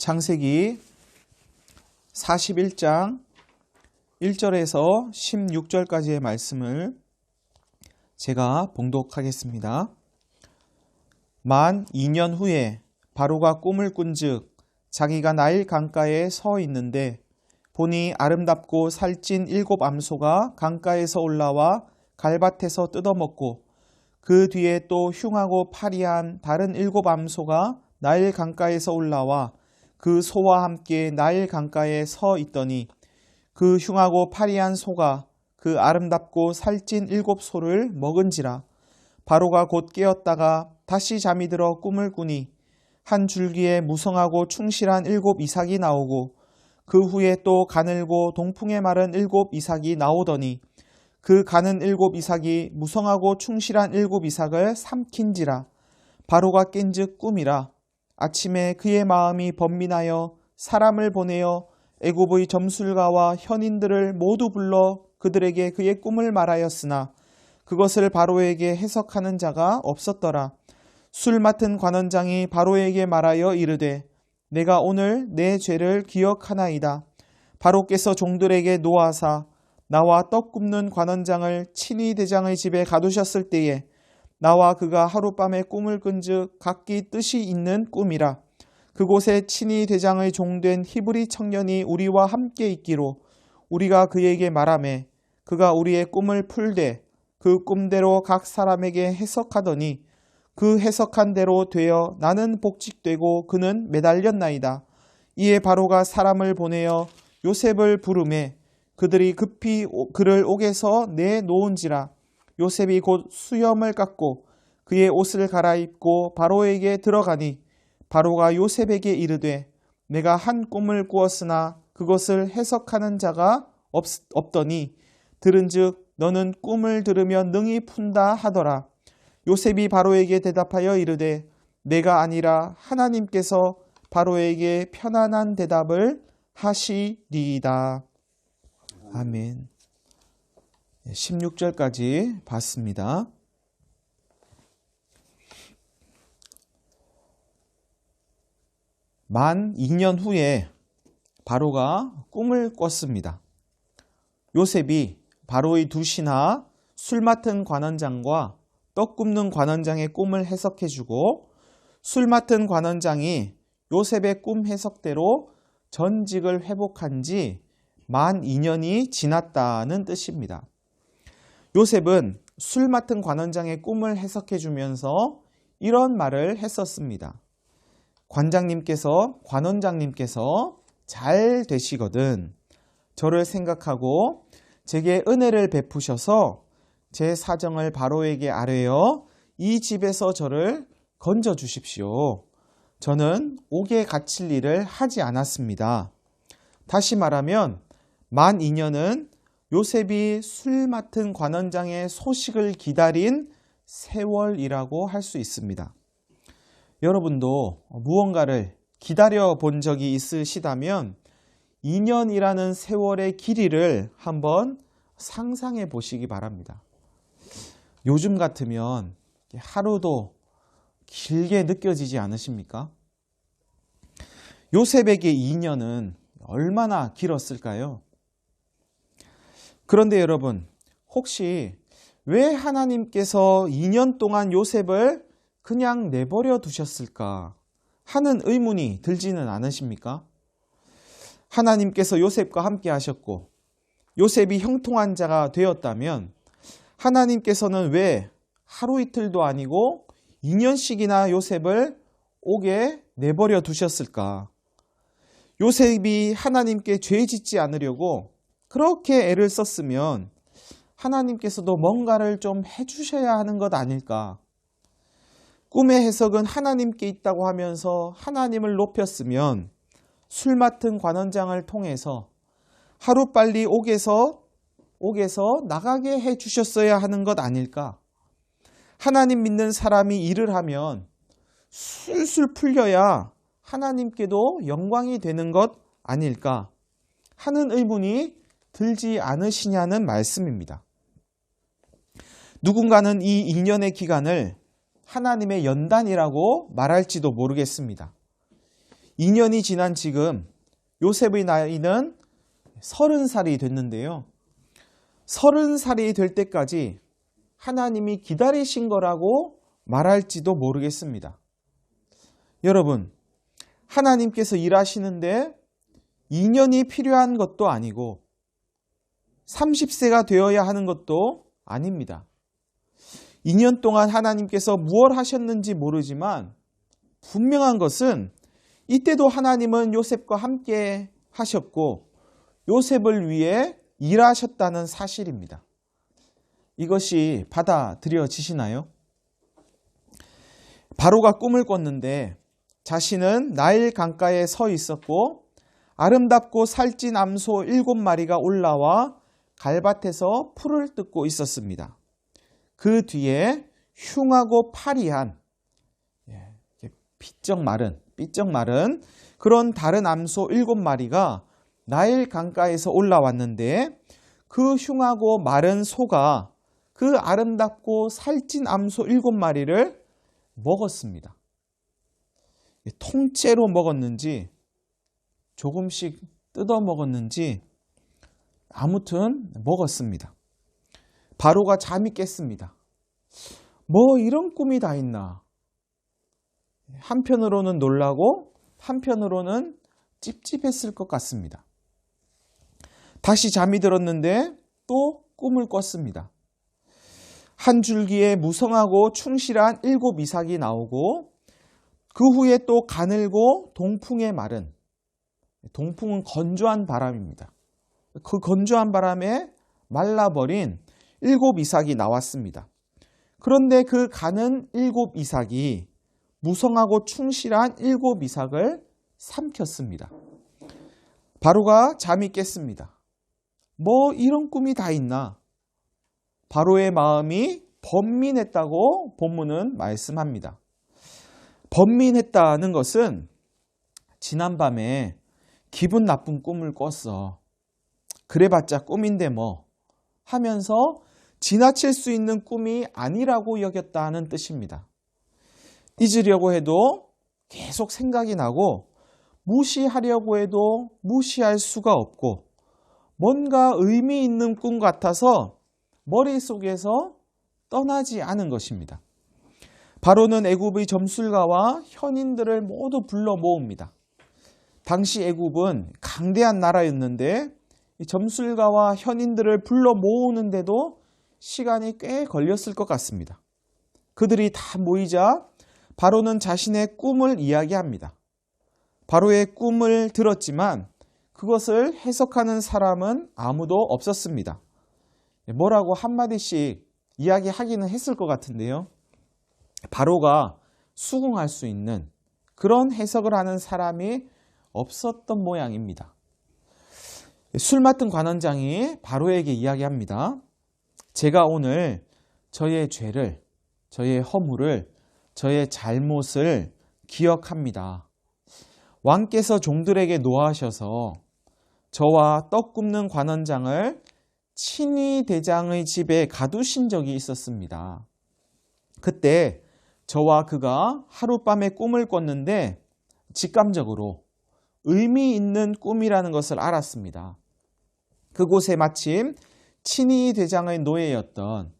창세기 41장 1절에서 16절까지의 말씀을 제가 봉독하겠습니다. 만 2년 후에 바로가 꿈을 꾼즉 자기가 나일 강가에 서 있는데 보니 아름답고 살찐 7 암소가 강가에서 올라와 갈밭에서 뜯어먹고 그 뒤에 또 흉하고 파리한 다른 7 암소가 나일 강가에서 올라와 그 소와 함께 나일 강가에 서 있더니 그 흉하고 파리한 소가 그 아름답고 살찐 7 소를 먹은지라. 바로가 곧 깨었다가 다시 잠이 들어 꿈을 꾸니 한 줄기에 무성하고 충실한 7 이삭이 나오고 그 후에 또 가늘고 동풍에 마른 7 이삭이 나오더니 그 가는 7 이삭이 무성하고 충실한 7 이삭을 삼킨지라. 바로가 깬즉 꿈이라. 아침에 그의 마음이 번민하여 사람을 보내어 애굽의 점술가와 현인들을 모두 불러 그들에게 그의 꿈을 말하였으나 그것을 바로에게 해석하는 자가 없었더라. 술 맡은 관원장이 바로에게 말하여 이르되 내가 오늘 내 죄를 기억하나이다. 바로께서 종들에게 노하사 나와 떡 굽는 관원장을 친히 대장의 집에 가두셨을 때에 나와 그가 하룻밤에 꿈을 꾼즉 각기 뜻이 있는 꿈이라. 그곳에 친히 대장의 종된 히브리 청년이 우리와 함께 있기로 우리가 그에게 말하매 그가 우리의 꿈을 풀되 그 꿈대로 각 사람에게 해석하더니 그 해석한 대로 되어 나는 복직되고 그는 매달렸나이다. 이에 바로가 사람을 보내어 요셉을 부르매 그들이 급히 그를 옥에서 내놓은지라. 요셉이 곧 수염을 깎고 그의 옷을 갈아입고 바로에게 들어가니 바로가 요셉에게 이르되 내가 한 꿈을 꾸었으나 그것을 해석하는 자가 없더니 들은즉 너는 꿈을 들으면 능히 푼다 하더라. 요셉이 바로에게 대답하여 이르되 내가 아니라 하나님께서 바로에게 편안한 대답을 하시리이다. 아멘. 16절까지 봤습니다. 만 2년 후에 바로가 꿈을 꿨습니다. 요셉이 바로의 두 신하 술 맡은 관원장과 떡 굽는 관원장의 꿈을 해석해주고 술 맡은 관원장이 요셉의 꿈 해석대로 전직을 회복한 지 만 2년이 지났다는 뜻입니다. 요셉은 술 맡은 관원장의 꿈을 해석해 주면서 이런 말을 했었습니다. 관원장님께서 잘 되시거든 저를 생각하고 제게 은혜를 베푸셔서 제 사정을 바로에게 아뢰어 이 집에서 저를 건져 주십시오. 저는 옥에 갇힐 일을 하지 않았습니다. 다시 말하면 만 2년은 요셉이 술 맡은 관원장의 소식을 기다린 세월이라고 할 수 있습니다. 여러분도 무언가를 기다려 본 적이 있으시다면 2년이라는 세월의 길이를 한번 상상해 보시기 바랍니다. 요즘 같으면 하루도 길게 느껴지지 않으십니까? 요셉에게 2년은 얼마나 길었을까요? 그런데 여러분, 혹시 왜 하나님께서 2년 동안 요셉을 그냥 내버려 두셨을까 하는 의문이 들지는 않으십니까? 하나님께서 요셉과 함께 하셨고 요셉이 형통한 자가 되었다면 하나님께서는 왜 하루 이틀도 아니고 2년씩이나 요셉을 옥에 내버려 두셨을까? 요셉이 하나님께 죄 짓지 않으려고 그렇게 애를 썼으면 하나님께서도 뭔가를 좀 해주셔야 하는 것 아닐까? 꿈의 해석은 하나님께 있다고 하면서 하나님을 높였으면 술 맡은 관원장을 통해서 하루빨리 옥에서 나가게 해주셨어야 하는 것 아닐까? 하나님 믿는 사람이 일을 하면 술술 풀려야 하나님께도 영광이 되는 것 아닐까 하는 의문이 들지 않으시냐는 말씀입니다. 누군가는 이 2년의 기간을 하나님의 연단이라고 말할지도 모르겠습니다. 2년이 지난 지금 요셉의 나이는 30살이 됐는데요. 30살이 될 때까지 하나님이 기다리신 거라고 말할지도 모르겠습니다. 여러분, 하나님께서 일하시는데 2년이 필요한 것도 아니고 30세가 되어야 하는 것도 아닙니다. 2년 동안 하나님께서 무엇 하셨는지 모르지만 분명한 것은 이때도 하나님은 요셉과 함께 하셨고 요셉을 위해 일하셨다는 사실입니다. 이것이 받아들여지시나요? 바로가 꿈을 꿨는데 자신은 나일 강가에 서 있었고 아름답고 살찐 암소 7마리가 올라와 갈밭에서 풀을 뜯고 있었습니다. 그 뒤에 흉하고 파리한 삐쩍 마른 그런 다른 암소 7마리가 나일 강가에서 올라왔는데 그 흉하고 마른 소가 그 아름답고 살찐 암소 7마리를 먹었습니다. 통째로 먹었는지 조금씩 뜯어 먹었는지 아무튼 먹었습니다. 바로가 잠이 깼습니다. 뭐 이런 꿈이 다 있나. 한편으로는 놀라고 한편으로는 찝찝했을 것 같습니다. 다시 잠이 들었는데 또 꿈을 꿨습니다. 한 줄기에 무성하고 충실한 7 이삭이 나오고 그 후에 또 가늘고 동풍에 마른, 동풍은 건조한 바람입니다. 그 건조한 바람에 말라버린 7 이삭이 나왔습니다. 그런데 그 가는 7 이삭이 무성하고 충실한 7 이삭을 삼켰습니다. 바로가 잠이 깼습니다. 뭐 이런 꿈이 다 있나? 바로의 마음이 번민했다고 본문은 말씀합니다. 번민했다는 것은 지난밤에 기분 나쁜 꿈을 꿨어. 그래봤자 꿈인데 뭐 하면서 지나칠 수 있는 꿈이 아니라고 여겼다는 뜻입니다. 잊으려고 해도 계속 생각이 나고 무시하려고 해도 무시할 수가 없고 뭔가 의미 있는 꿈 같아서 머릿속에서 떠나지 않은 것입니다. 바로는 애굽의 점술가와 현인들을 모두 불러 모읍니다. 당시 애굽은 강대한 나라였는데 점술가와 현인들을 불러 모으는데도 시간이 꽤 걸렸을 것 같습니다. 그들이 다 모이자 바로는 자신의 꿈을 이야기합니다. 바로의 꿈을 들었지만 그것을 해석하는 사람은 아무도 없었습니다. 뭐라고 한마디씩 이야기하기는 했을 것 같은데요. 바로가 수긍할 수 있는 그런 해석을 하는 사람이 없었던 모양입니다. 술 맡은 관원장이 바로에게 이야기합니다. 제가 오늘 저의 죄를, 저의 허물을, 저의 잘못을 기억합니다. 왕께서 종들에게 노하셔서 저와 떡 굽는 관원장을 친위 대장의 집에 가두신 적이 있었습니다. 그때 저와 그가 하룻밤에 꿈을 꿨는데 직감적으로 의미 있는 꿈이라는 것을 알았습니다. 그곳에 마침 친위 대장의 노예였던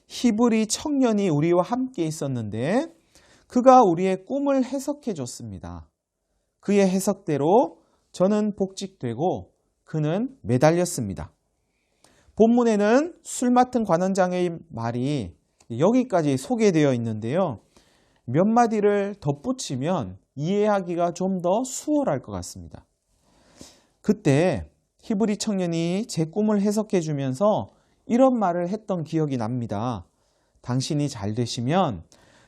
히브리 청년이 우리와 함께 있었는데 그가 우리의 꿈을 해석해 줬습니다. 그의 해석대로 저는 복직되고 그는 매달렸습니다. 본문에는 술 맡은 관원장의 말이 여기까지 소개되어 있는데요. 몇 마디를 덧붙이면 이해하기가 좀 더 수월할 것 같습니다. 그때 히브리 청년이 제 꿈을 해석해 주면서 이런 말을 했던 기억이 납니다. 당신이 잘 되시면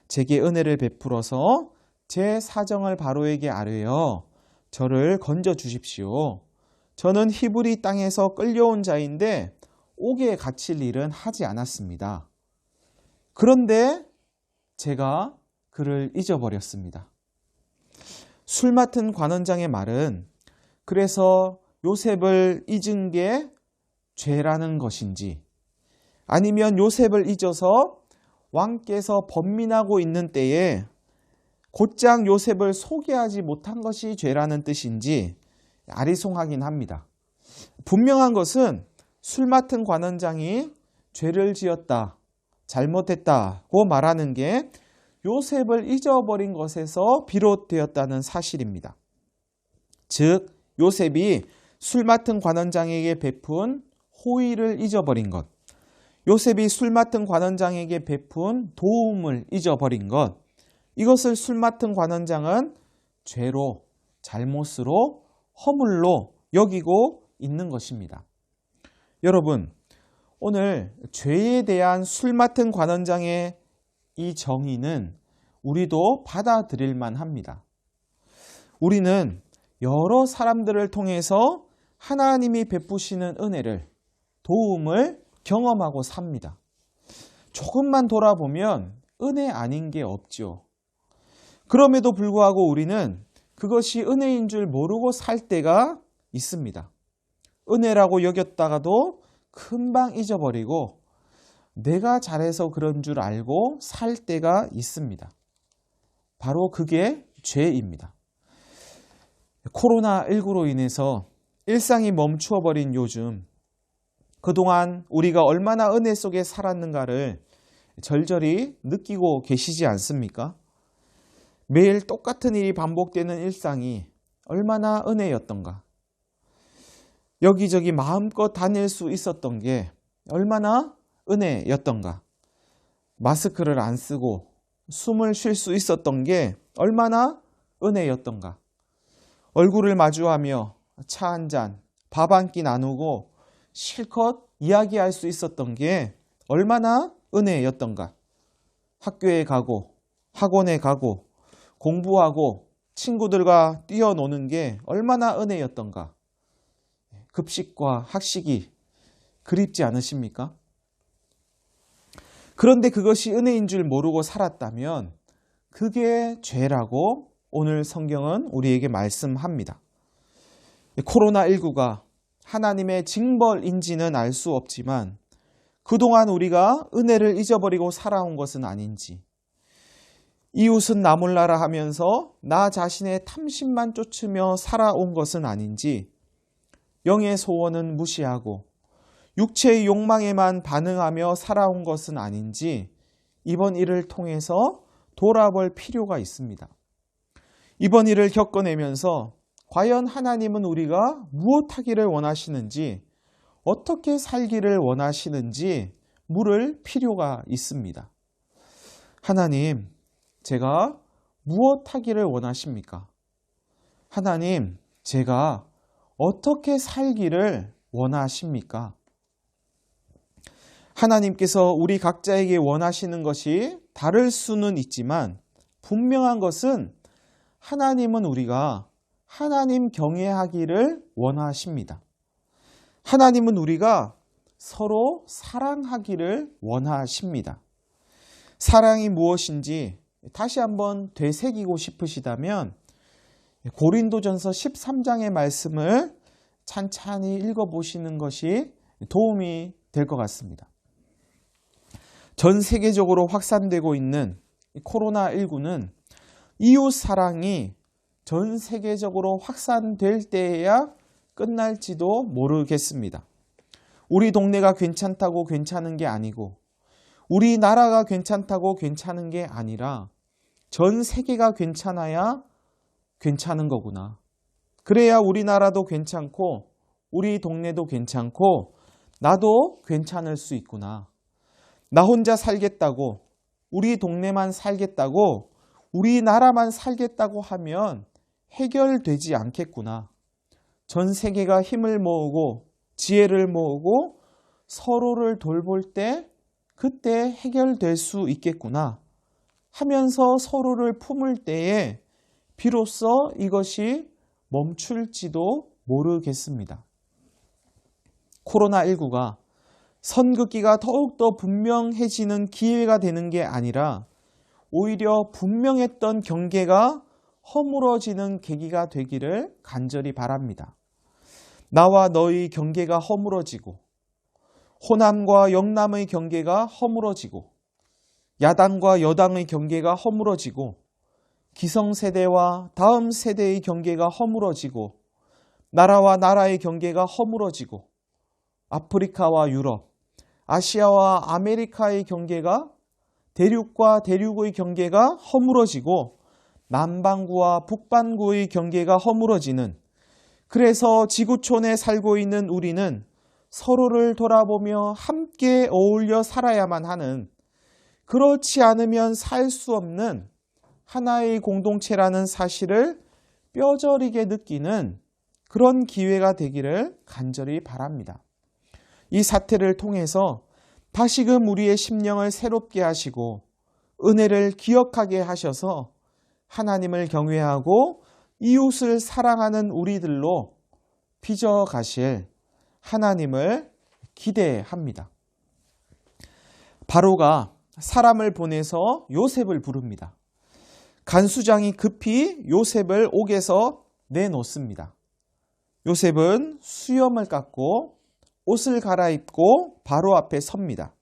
제게 은혜를 베풀어서 제 사정을 바로에게 아뢰어 저를 건져 주십시오. 저는 히브리 땅에서 끌려온 자인데 옥에 갇힐 일은 하지 않았습니다. 그런데 제가 그를 잊어버렸습니다. 술 맡은 관원장의 말은 그래서 요셉을 잊은 게 죄라는 것인지 아니면 요셉을 잊어서 왕께서 번민하고 있는 때에 곧장 요셉을 소개하지 못한 것이 죄라는 뜻인지 아리송하긴 합니다. 분명한 것은 술 맡은 관원장이 죄를 지었다, 잘못했다고 말하는 게 요셉을 잊어버린 것에서 비롯되었다는 사실입니다. 즉, 요셉이 술 맡은 관원장에게 베푼 호의를 잊어버린 것, 요셉이 술 맡은 관원장에게 베푼 도움을 잊어버린 것, 이것을 술 맡은 관원장은 죄로, 잘못으로, 허물로 여기고 있는 것입니다. 여러분, 오늘 죄에 대한 술 맡은 관원장의 이 정의는 우리도 받아들일 만합니다. 우리는 여러 사람들을 통해서 하나님이 베푸시는 은혜를, 도움을 경험하고 삽니다. 조금만 돌아보면 은혜 아닌 게 없죠. 그럼에도 불구하고 우리는 그것이 은혜인 줄 모르고 살 때가 있습니다. 은혜라고 여겼다가도 금방 잊어버리고 내가 잘해서 그런 줄 알고 살 때가 있습니다. 바로 그게 죄입니다. 코로나19로 인해서 일상이 멈추어버린 요즘, 그동안 우리가 얼마나 은혜 속에 살았는가를 절절히 느끼고 계시지 않습니까? 매일 똑같은 일이 반복되는 일상이 얼마나 은혜였던가. 여기저기 마음껏 다닐 수 있었던 게 얼마나 은혜였던가. 마스크를 안 쓰고 숨을 쉴 수 있었던 게 얼마나 은혜였던가. 얼굴을 마주하며 차 한 잔, 밥 한 끼 나누고 실컷 이야기할 수 있었던 게 얼마나 은혜였던가. 학교에 가고 학원에 가고 공부하고 친구들과 뛰어노는 게 얼마나 은혜였던가. 급식과 학식이 그립지 않으십니까? 그런데 그것이 은혜인 줄 모르고 살았다면 그게 죄라고 오늘 성경은 우리에게 말씀합니다. 코로나19가 하나님의 징벌인지는 알 수 없지만 그동안 우리가 은혜를 잊어버리고 살아온 것은 아닌지, 이웃은 나 몰라라 하면서 나 자신의 탐심만 쫓으며 살아온 것은 아닌지, 영의 소원은 무시하고 육체의 욕망에만 반응하며 살아온 것은 아닌지 이번 일을 통해서 돌아볼 필요가 있습니다. 이번 일을 겪어내면서 과연 하나님은 우리가 무엇하기를 원하시는지, 어떻게 살기를 원하시는지 물을 필요가 있습니다. 하나님, 제가 무엇하기를 원하십니까? 하나님, 제가 어떻게 살기를 원하십니까? 하나님께서 우리 각자에게 원하시는 것이 다를 수는 있지만 분명한 것은 하나님은 우리가 하나님 경외하기를 원하십니다. 하나님은 우리가 서로 사랑하기를 원하십니다. 사랑이 무엇인지 다시 한번 되새기고 싶으시다면 고린도전서 13장의 말씀을 찬찬히 읽어보시는 것이 도움이 될 것 같습니다. 전 세계적으로 확산되고 있는 코로나19는 이웃 사랑이 전 세계적으로 확산될 때에야 끝날지도 모르겠습니다. 우리 동네가 괜찮다고 괜찮은 게 아니고 우리나라가 괜찮다고 괜찮은 게 아니라 전 세계가 괜찮아야 괜찮은 거구나. 그래야 우리나라도 괜찮고 우리 동네도 괜찮고 나도 괜찮을 수 있구나. 나 혼자 살겠다고, 우리 동네만 살겠다고, 우리나라만 살겠다고 하면 해결되지 않겠구나. 전 세계가 힘을 모으고 지혜를 모으고 서로를 돌볼 때 그때 해결될 수 있겠구나 하면서 서로를 품을 때에 비로소 이것이 멈출지도 모르겠습니다. 코로나19가 선긋기가 더욱더 분명해지는 기회가 되는 게 아니라 오히려 분명했던 경계가 허물어지는 계기가 되기를 간절히 바랍니다. 나와 너의 경계가 허물어지고 호남과 영남의 경계가 허물어지고 야당과 여당의 경계가 허물어지고 기성세대와 다음 세대의 경계가 허물어지고 나라와 나라의 경계가 허물어지고 아프리카와 유럽, 아시아와 아메리카의 경계가 대륙과 대륙의 경계가 허물어지고 남반구와 북반구의 경계가 허물어지는, 그래서 지구촌에 살고 있는 우리는 서로를 돌아보며 함께 어울려 살아야만 하는, 그렇지 않으면 살 수 없는 하나의 공동체라는 사실을 뼈저리게 느끼는 그런 기회가 되기를 간절히 바랍니다. 이 사태를 통해서 다시금 우리의 심령을 새롭게 하시고 은혜를 기억하게 하셔서 하나님을 경외하고 이웃을 사랑하는 우리들로 빚어 가실 하나님을 기대합니다. 바로가 사람을 보내서 요셉을 부릅니다. 간수장이 급히 요셉을 옥에서 내놓습니다. 요셉은 수염을 깎고 옷을 갈아입고 바로 앞에 섭니다.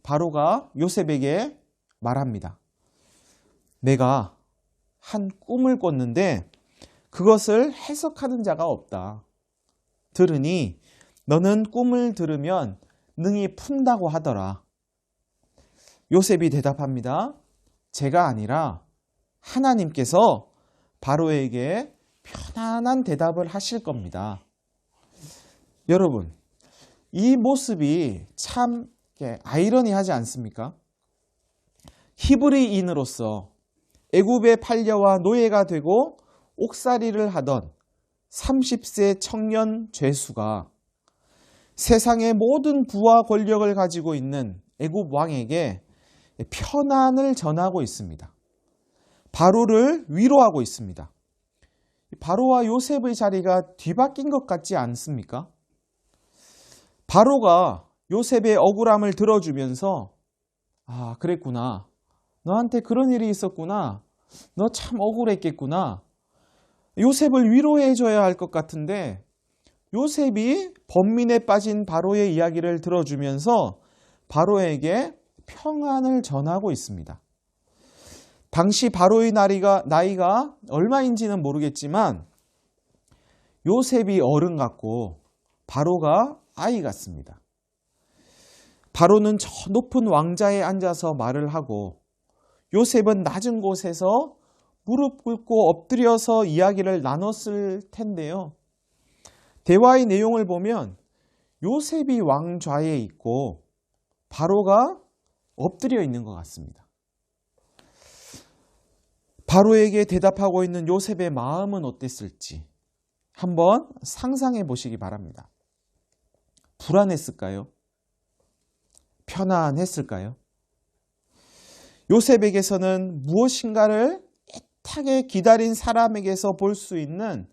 바로가 요셉에게 말합니다. 내가 한 꿈을 꿨는데 그것을 해석하는 자가 없다. 들으니 너는 꿈을 들으면 능히 푼다고 하더라. 요셉이 대답합니다. 제가 아니라 하나님께서 바로에게 편안한 대답을 하실 겁니다. 여러분, 이 모습이 참 아이러니하지 않습니까? 히브리인으로서 애굽에 팔려와 노예가 되고 옥살이를 하던 30세 청년 죄수가 세상의 모든 부와 권력을 가지고 있는 애굽 왕에게 편안을 전하고 있습니다. 바로를 위로하고 있습니다. 바로와 요셉의 자리가 뒤바뀐 것 같지 않습니까? 바로가 요셉의 억울함을 들어주면서 아, 그랬구나. 너한테 그런 일이 있었구나. 너 참 억울했겠구나. 요셉을 위로해줘야 할 것 같은데 요셉이 번민에 빠진 바로의 이야기를 들어주면서 바로에게 평안을 전하고 있습니다. 당시 바로의 나이가 얼마인지는 모르겠지만 요셉이 어른 같고 바로가 아이 같습니다. 바로는 저 높은 왕자에 앉아서 말을 하고 요셉은 낮은 곳에서 무릎 꿇고 엎드려서 이야기를 나눴을 텐데요. 대화의 내용을 보면 요셉이 왕좌에 있고 바로가 엎드려 있는 것 같습니다. 바로에게 대답하고 있는 요셉의 마음은 어땠을지 한번 상상해 보시기 바랍니다. 불안했을까요? 편안했을까요? 요셉에게서는 무엇인가를 애타게 기다린 사람에게서 볼 수 있는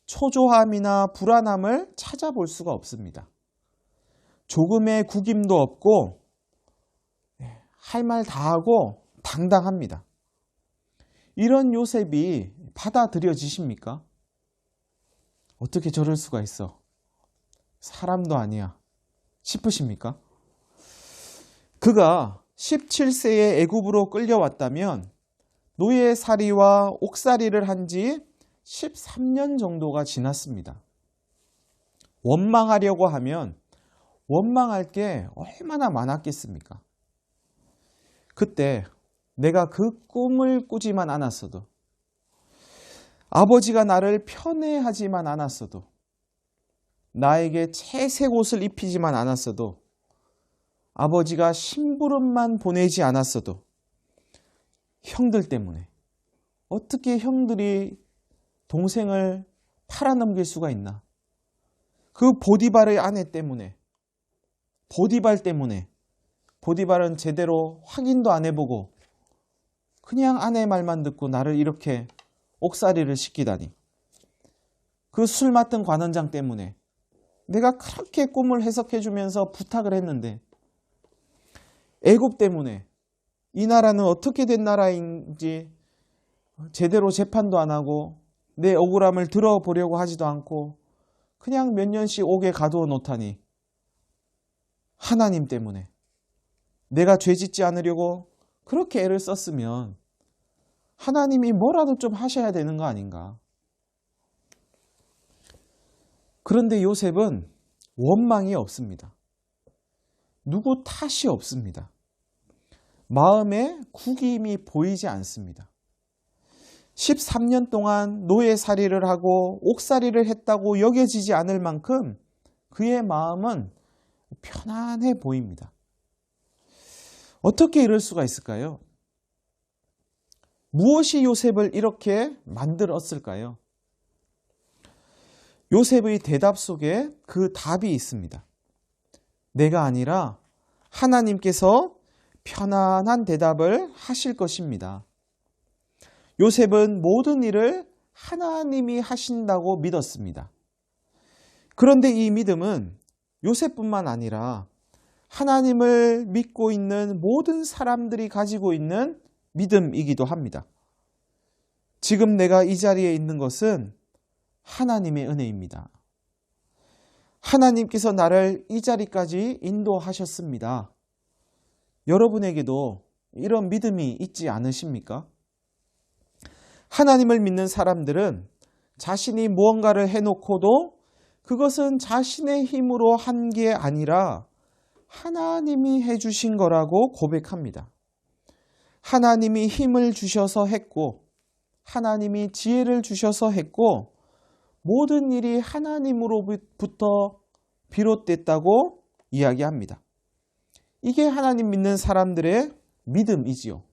초조함이나 불안함을 찾아볼 수가 없습니다. 조금의 구김도 없고 할 말 다 하고 당당합니다. 이런 요셉이 받아들여지십니까? 어떻게 저럴 수가 있어? 사람도 아니야 싶으십니까? 그가 17세에 애굽으로 끌려왔다면 노예살이와 옥살이를 한 지 13년 정도가 지났습니다. 원망하려고 하면 원망할 게 얼마나 많았겠습니까? 그때 내가 그 꿈을 꾸지만 않았어도, 아버지가 나를 편애하지만 않았어도, 나에게 채색 옷을 입히지만 않았어도, 아버지가 심부름만 보내지 않았어도, 형들 때문에, 어떻게 형들이 동생을 팔아넘길 수가 있나? 그 보디발의 아내 때문에, 보디발 때문에, 보디발은 제대로 확인도 안 해보고 그냥 아내 말만 듣고 나를 이렇게 옥살이를 시키다니. 그 술 맡은 관원장 때문에 내가 그렇게 꿈을 해석해주면서 부탁을 했는데, 애굽 때문에 이 나라는 어떻게 된 나라인지 제대로 재판도 안 하고 내 억울함을 들어보려고 하지도 않고 그냥 몇 년씩 옥에 가두어 놓다니, 하나님 때문에 내가 죄짓지 않으려고 그렇게 애를 썼으면 하나님이 뭐라도 좀 하셔야 되는 거 아닌가. 그런데 요셉은 원망이 없습니다. 누구 탓이 없습니다. 마음에 구김이 보이지 않습니다. 13년 동안 노예살이를 하고 옥살이를 했다고 여겨지지 않을 만큼 그의 마음은 편안해 보입니다. 어떻게 이럴 수가 있을까요? 무엇이 요셉을 이렇게 만들었을까요? 요셉의 대답 속에 그 답이 있습니다. 내가 아니라 하나님께서 편안한 대답을 하실 것입니다. 요셉은 모든 일을 하나님이 하신다고 믿었습니다. 그런데 이 믿음은 요셉뿐만 아니라 하나님을 믿고 있는 모든 사람들이 가지고 있는 믿음이기도 합니다. 지금 내가 이 자리에 있는 것은 하나님의 은혜입니다. 하나님께서 나를 이 자리까지 인도하셨습니다. 여러분에게도 이런 믿음이 있지 않으십니까? 하나님을 믿는 사람들은 자신이 무언가를 해놓고도 그것은 자신의 힘으로 한 게 아니라 하나님이 해주신 거라고 고백합니다. 하나님이 힘을 주셔서 했고, 하나님이 지혜를 주셔서 했고, 모든 일이 하나님으로부터 비롯됐다고 이야기합니다. 이게 하나님 믿는 사람들의 믿음이지요.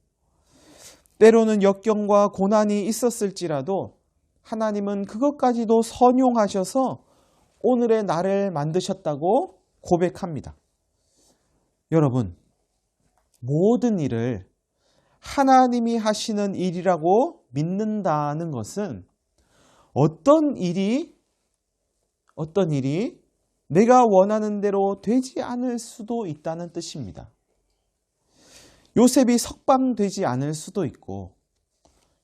때로는 역경과 고난이 있었을지라도 하나님은 그것까지도 선용하셔서 오늘의 나를 만드셨다고 고백합니다. 여러분, 모든 일을 하나님이 하시는 일이라고 믿는다는 것은 어떤 일이 내가 원하는 대로 되지 않을 수도 있다는 뜻입니다. 요셉이 석방되지 않을 수도 있고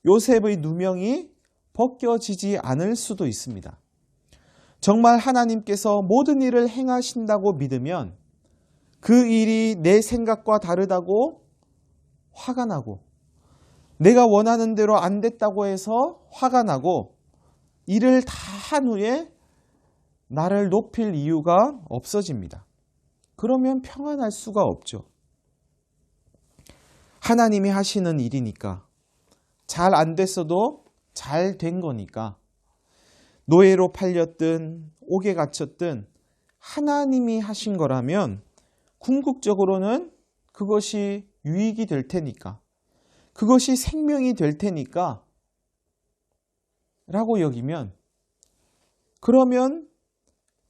요셉의 누명이 벗겨지지 않을 수도 있습니다. 정말 하나님께서 모든 일을 행하신다고 믿으면 그 일이 내 생각과 다르다고 화가 나고 내가 원하는 대로 안 됐다고 해서 화가 나고 일을 다 한 후에 나를 높일 이유가 없어집니다. 그러면 평안할 수가 없죠. 하나님이 하시는 일이니까 잘 안 됐어도 잘 된 거니까 노예로 팔렸든 옥에 갇혔든 하나님이 하신 거라면 궁극적으로는 그것이 유익이 될 테니까 그것이 생명이 될 테니까 라고 여기면 그러면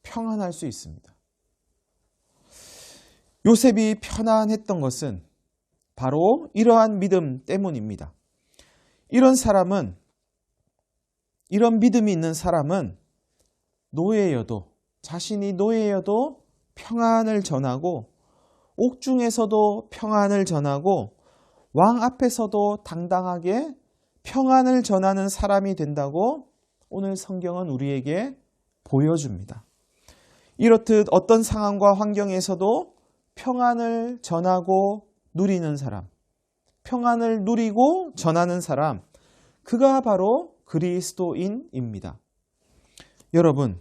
평안할 수 있습니다. 요셉이 편안했던 것은 바로 이러한 믿음 때문입니다. 이런 믿음이 있는 사람은 자신이 노예여도 평안을 전하고 옥중에서도 평안을 전하고 왕 앞에서도 당당하게 평안을 전하는 사람이 된다고 오늘 성경은 우리에게 보여줍니다. 이렇듯 어떤 상황과 환경에서도 평안을 전하고 누리는 사람, 평안을 누리고 전하는 사람, 그가 바로 그리스도인입니다. 여러분,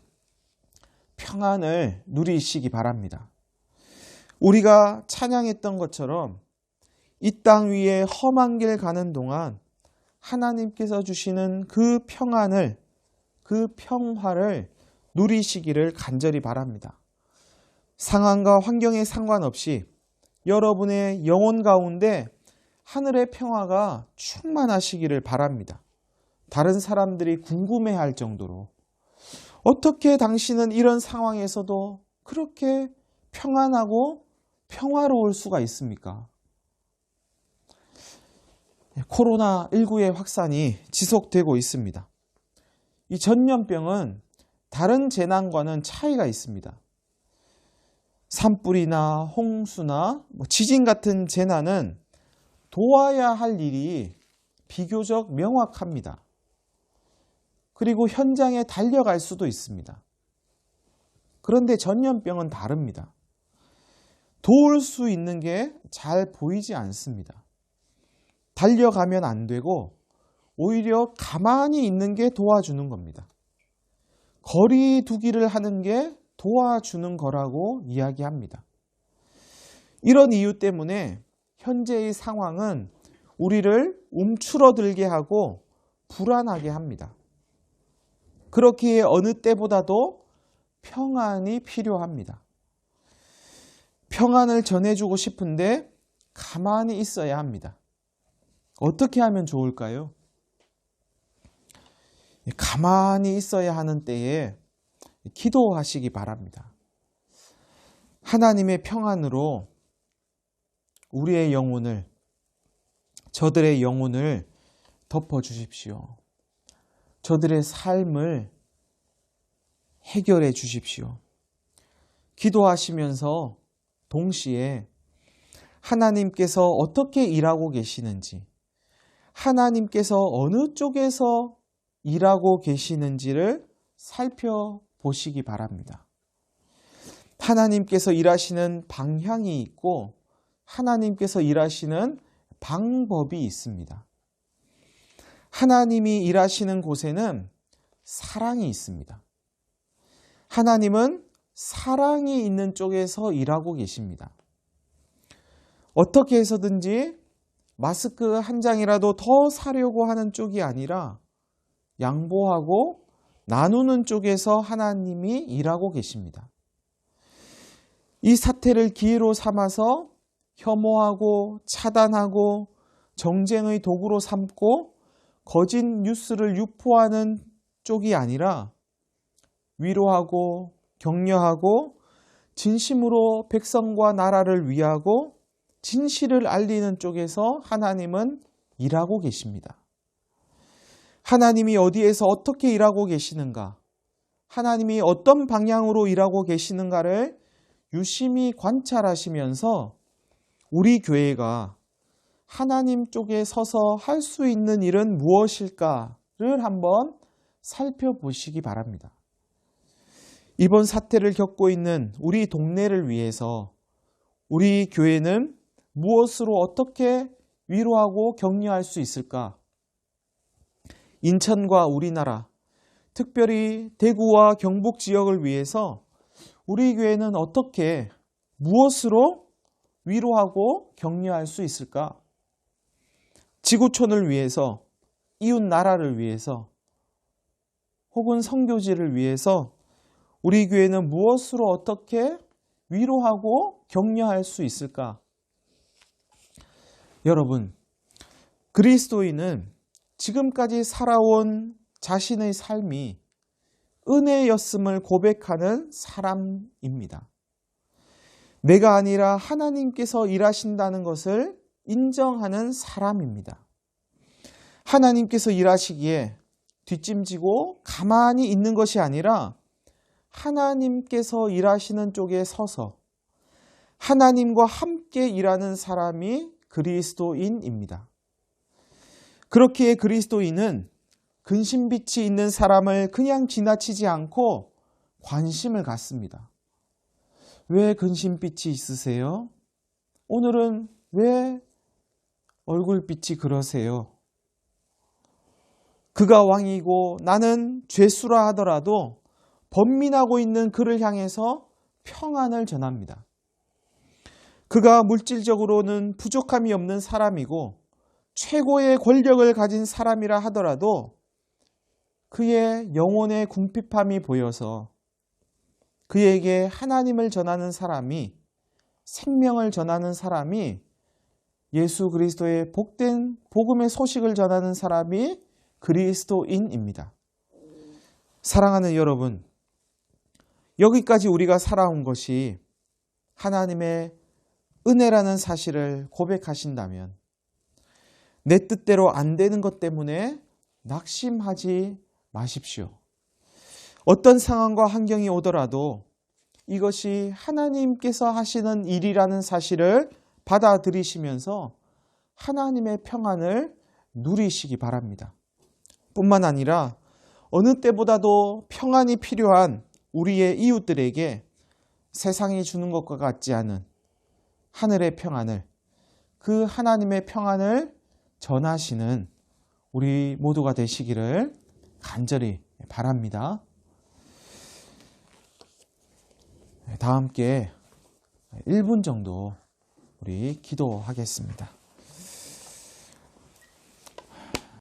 평안을 누리시기 바랍니다. 우리가 찬양했던 것처럼 이 땅 위에 험한 길 가는 동안 하나님께서 주시는 그 평안을, 그 평화를 누리시기를 간절히 바랍니다. 상황과 환경에 상관없이 여러분의 영혼 가운데 하늘의 평화가 충만하시기를 바랍니다. 다른 사람들이 궁금해할 정도로 어떻게 당신은 이런 상황에서도 그렇게 평안하고 평화로울 수가 있습니까? 코로나19의 확산이 지속되고 있습니다. 이 전염병은 다른 재난과는 차이가 있습니다. 산불이나 홍수나 지진 같은 재난은 도와야 할 일이 비교적 명확합니다. 그리고 현장에 달려갈 수도 있습니다. 그런데 전염병은 다릅니다. 도울 수 있는 게 잘 보이지 않습니다. 달려가면 안 되고 오히려 가만히 있는 게 도와주는 겁니다. 거리 두기를 하는 게 도와주는 거라고 이야기합니다. 이런 이유 때문에 현재의 상황은 우리를 움츠러들게 하고 불안하게 합니다. 그렇기에 어느 때보다도 평안이 필요합니다. 평안을 전해주고 싶은데 가만히 있어야 합니다. 어떻게 하면 좋을까요? 가만히 있어야 하는 때에 기도하시기 바랍니다. 하나님의 평안으로 우리의 영혼을, 저들의 영혼을 덮어주십시오. 저들의 삶을 해결해 주십시오. 기도하시면서 동시에 하나님께서 어떻게 일하고 계시는지, 하나님께서 어느 쪽에서 일하고 계시는지를 살펴보시기 바랍니다. 하나님께서 일하시는 방향이 있고 하나님께서 일하시는 방법이 있습니다. 하나님이 일하시는 곳에는 사랑이 있습니다. 하나님은 사랑이 있는 쪽에서 일하고 계십니다. 어떻게 해서든지 마스크 한 장이라도 더 사려고 하는 쪽이 아니라 양보하고 나누는 쪽에서 하나님이 일하고 계십니다. 이 사태를 기회로 삼아서 혐오하고 차단하고 정쟁의 도구로 삼고 거짓 뉴스를 유포하는 쪽이 아니라 위로하고 격려하고 진심으로 백성과 나라를 위하고 진실을 알리는 쪽에서 하나님은 일하고 계십니다. 하나님이 어디에서 어떻게 일하고 계시는가, 하나님이 어떤 방향으로 일하고 계시는가를 유심히 관찰하시면서 우리 교회가 하나님 쪽에 서서 할 수 있는 일은 무엇일까를 한번 살펴보시기 바랍니다. 이번 사태를 겪고 있는 우리 동네를 위해서 우리 교회는 무엇으로 어떻게 위로하고 격려할 수 있을까? 인천과 우리나라, 특별히 대구와 경북 지역을 위해서 우리 교회는 어떻게, 무엇으로 위로하고 격려할 수 있을까? 지구촌을 위해서, 이웃 나라를 위해서, 혹은 선교지를 위해서 우리 교회는 무엇으로 어떻게 위로하고 격려할 수 있을까? 여러분, 그리스도인은 지금까지 살아온 자신의 삶이 은혜였음을 고백하는 사람입니다. 내가 아니라 하나님께서 일하신다는 것을 인정하는 사람입니다. 하나님께서 일하시기에 뒷짐지고 가만히 있는 것이 아니라 하나님께서 일하시는 쪽에 서서 하나님과 함께 일하는 사람이 그리스도인입니다. 그렇기에 그리스도인은 근심빛이 있는 사람을 그냥 지나치지 않고 관심을 갖습니다. 왜 근심빛이 있으세요? 오늘은 왜 얼굴빛이 그러세요? 그가 왕이고 나는 죄수라 하더라도 번민하고 있는 그를 향해서 평안을 전합니다. 그가 물질적으로는 부족함이 없는 사람이고 최고의 권력을 가진 사람이라 하더라도 그의 영혼의 궁핍함이 보여서 그에게 하나님을 전하는 사람이, 생명을 전하는 사람이, 예수 그리스도의 복된 복음의 소식을 전하는 사람이 그리스도인입니다. 사랑하는 여러분, 여기까지 우리가 살아온 것이 하나님의 은혜라는 사실을 고백하신다면 내 뜻대로 안 되는 것 때문에 낙심하지 마십시오. 어떤 상황과 환경이 오더라도 이것이 하나님께서 하시는 일이라는 사실을 받아들이시면서 하나님의 평안을 누리시기 바랍니다. 뿐만 아니라 어느 때보다도 평안이 필요한 우리의 이웃들에게 세상이 주는 것과 같지 않은 하늘의 평안을, 그 하나님의 평안을 전하시는 우리 모두가 되시기를 간절히 바랍니다. 다 함께 1분 정도 우리 기도하겠습니다.